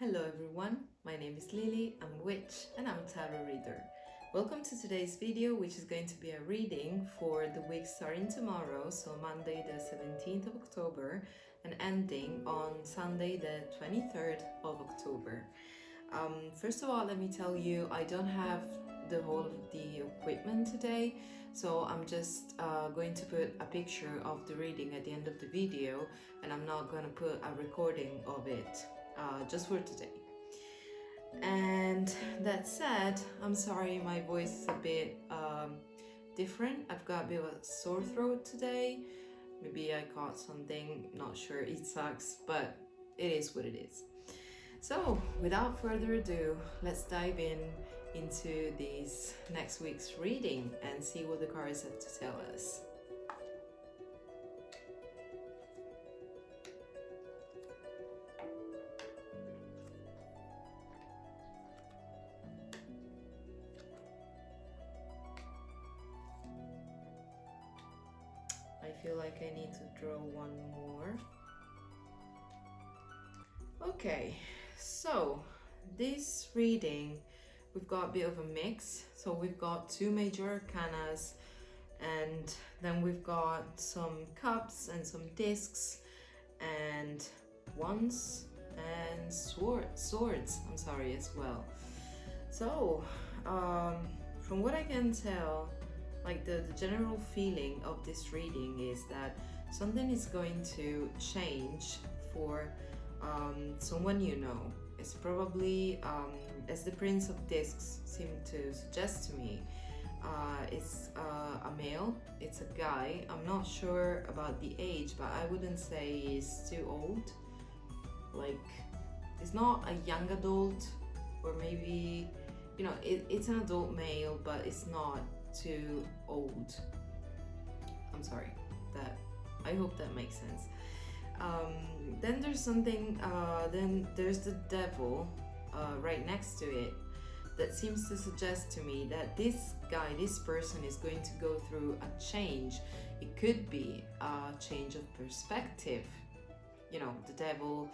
Hello everyone, my name is Lily, I'm a witch and I'm a tarot reader. Welcome to today's video, which is going to be a reading for the week starting tomorrow, so Monday the 17th of October and ending on Sunday the 23rd of October. First of all, let me tell you, I don't have the whole of the equipment today, so I'm just going to put a picture of the reading at the end of the video, and I'm not going to put a recording of it just for today. And that said, I'm sorry my voice is a bit different. I've got a bit of a sore throat today. Maybe I caught something, not sure, it sucks, but it is what it is. So without further ado, let's dive into this next week's reading and see what the cards have to tell us. I feel like I need to draw one more. Okay, so this reading, we've got a bit of a mix. So we've got two major arcanas, and then we've got some cups and some discs and wands and swords, I'm sorry, as well. So from what I can tell, like the general feeling of this reading is that something is going to change for someone you know. It's probably, as the Prince of Discs seemed to suggest to me, it's a male, it's a guy. I'm not sure about the age, but I wouldn't say he's too old. Like, it's not a young adult, or maybe, you know, it's an adult male, but it's not too old. I'm sorry, that I hope that makes sense. Then there's something, then there's the devil right next to it that seems to suggest to me that this guy, this person is going to go through a change. It could be a change of perspective. You know, the devil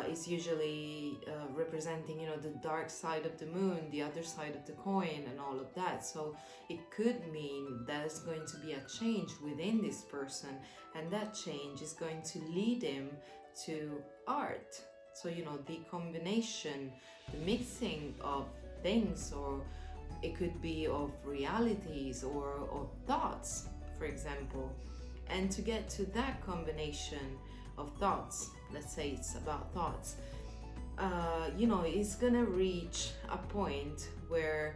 is usually representing, you know, the dark side of the moon, the other side of the coin, and all of that. So it could mean there's going to be a change within this person, and that change is going to lead him to art. So, you know, the combination, the mixing of things, or it could be of realities or thoughts, for example. And to get to that combination of thoughts, let's say it's about thoughts, you know, it's gonna reach a point where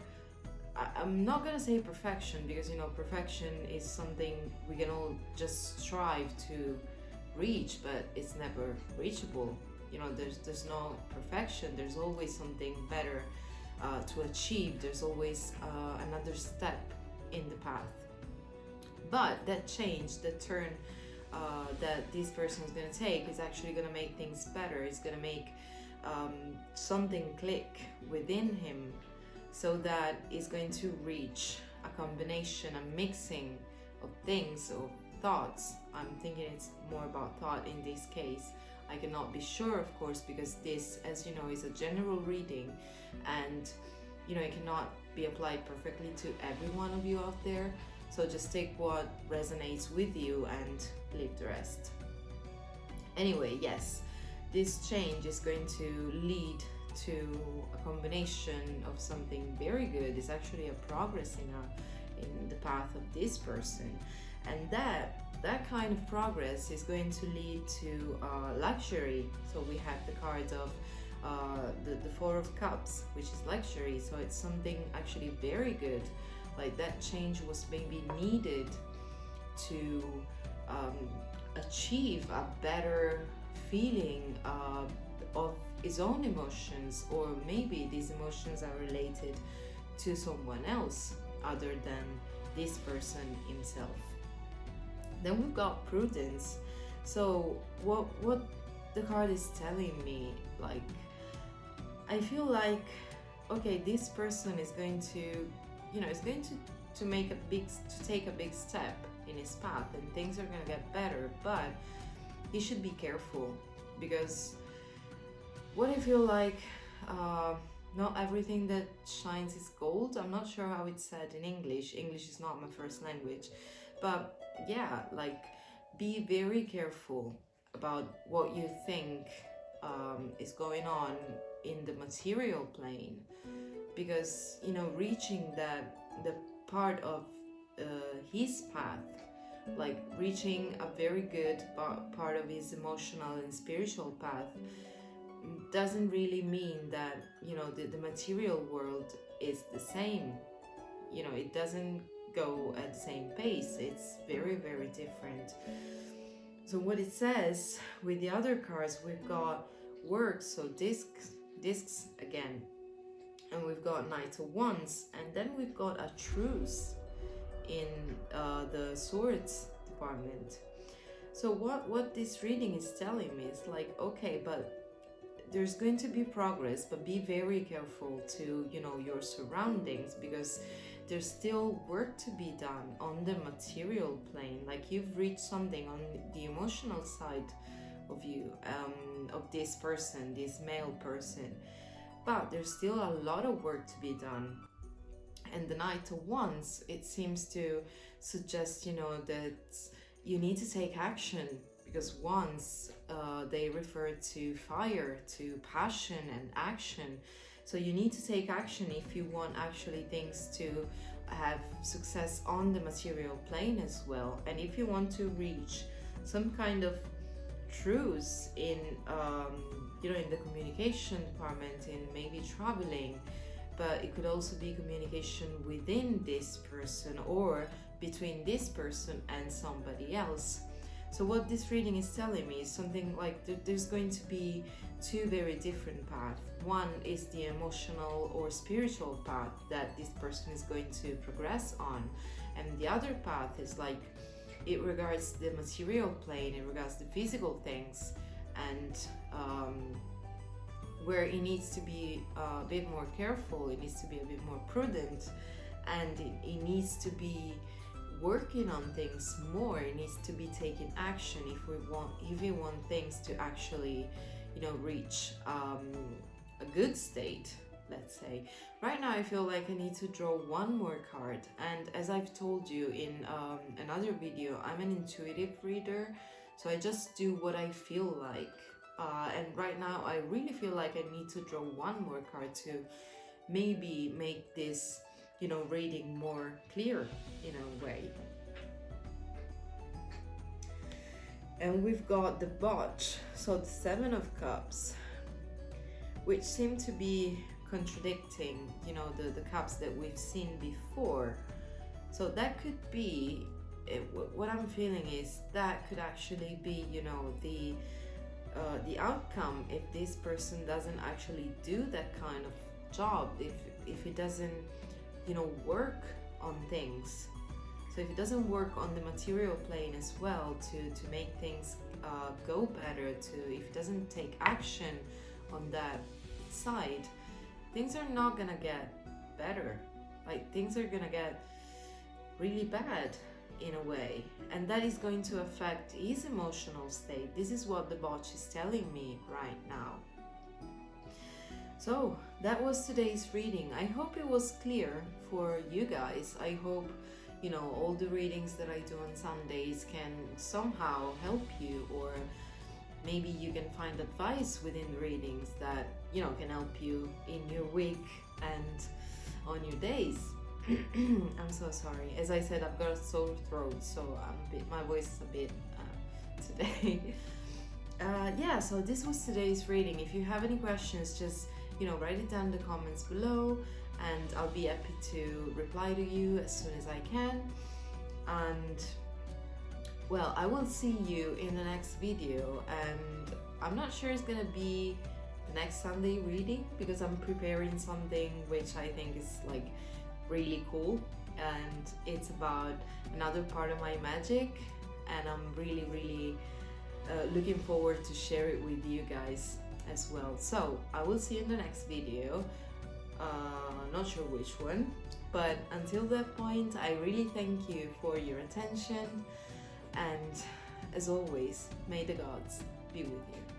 I'm not gonna say perfection, because, you know, perfection is something we can all just strive to reach, but it's never reachable. You know, there's no perfection. There's always something better to achieve. There's always another step in the path. But that change, that turn that this person is going to take is actually going to make things better. It's going to make something click within him, so that he's going to reach a combination, a mixing of things, of thoughts. I'm thinking it's more about thought in this case. I cannot be sure, of course, because this, as you know, is a general reading, and, you know, it cannot be applied perfectly to every one of you out there. So just take what resonates with you and leave the rest. Anyway, yes, this change is going to lead to a combination of something very good. It's actually a progress in the path of this person, and that kind of progress is going to lead to luxury. So we have the cards of the Four of Cups, which is luxury. So it's something actually very good. Like, that change was maybe needed to achieve a better feeling of his own emotions, or maybe these emotions are related to someone else other than this person himself. Then we've got Prudence. So what the card is telling me, like, I feel like, okay, this person is going to, you know, is going to take a big step in his path, and things are gonna get better, but he should be careful, because what I feel like, not everything that shines is gold. I'm not sure how it's said in English. English is not my first language. But yeah, like, be very careful about what you think is going on in the material plane, because reaching the part of his path, like reaching a very good part of his emotional and spiritual path, doesn't really mean that the material world is the same. It doesn't go at the same pace. It's very, very different. So what it says with the other cards, we've got works, so discs again, and we've got Knight of Wands, and then we've got a truce in the swords department. So what this reading is telling me is like, okay, but there's going to be progress, but be very careful to your surroundings, because there's still work to be done on the material plane. Like, you've reached something on the emotional side of you, of this person, this male person, but there's still a lot of work to be done. And the Knight of Wands, it seems to suggest that you need to take action, because wands, they refer to fire, to passion and action. So you need to take action if you want actually things to have success on the material plane as well. And if you want to reach some kind of truce in in the communication department, in maybe traveling, but it could also be communication within this person or between this person and somebody else. So what this reading is telling me is something like there's going to be two very different paths. One is the emotional or spiritual path that this person is going to progress on, and the other path is like, it regards the material plane, it regards the physical things, and where it needs to be a bit more careful, it needs to be a bit more prudent, and it needs to be working on things more. It needs to be taking action if we want things to actually reach a good state, let's say. Right now I feel like I need to draw one more card, and as I've told you in another video, I'm an intuitive reader, so I just do what I feel like, and right now I really feel like I need to draw one more card to maybe make this reading more clear in a way. And we've got the botch, so the Seven of Cups, which seem to be contradicting the cups that we've seen before. So that could be what I'm feeling is that could actually be the outcome if this person doesn't actually do that kind of job, if it doesn't work on things. So if it doesn't work on the material plane as well to make things go better, if it doesn't take action on that side, things are not gonna get better. Like, things are gonna get really bad in a way, and that is going to affect his emotional state. This is what the botch is telling me right now. So that was today's reading. I hope it was clear for you guys. I hope all the readings that I do on Sundays can somehow help you, or maybe you can find advice within the readings that can help you in your week and on your days. I'm so sorry. As I said, I've got a sore throat, so my voice is a bit today. Yeah, so this was today's reading. If you have any questions, just write it down in the comments below, and I'll be happy to reply to you as soon as I can. And well, I will see you in the next video, and I'm not sure it's gonna be the next Sunday reading, because I'm preparing something which I think is like really cool, and it's about another part of my magic, and I'm really looking forward to share it with you guys as well. So I will see you in the next video, not sure which one, but until that point, I really thank you for your attention, and as always, may the gods be with you.